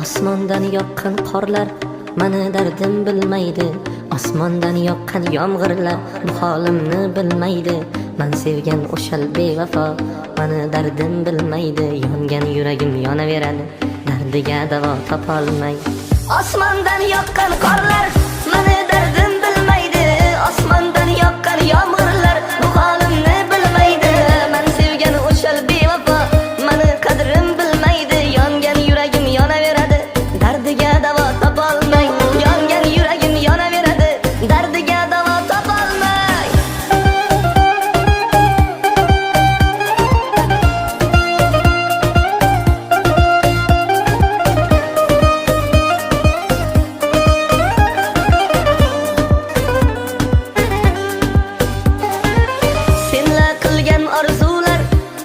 Osmondan yoqqan qorlar mani dardim bilmaydi. Osmondan yoqqan yomg'irlar bu holimni bilmaydi. Men sevgan o'shal bevafo mani dardim bilmaydi. Yongan yuragim yonaveradi, dardiga davo topolmay. Osmondan yoqqan qorlar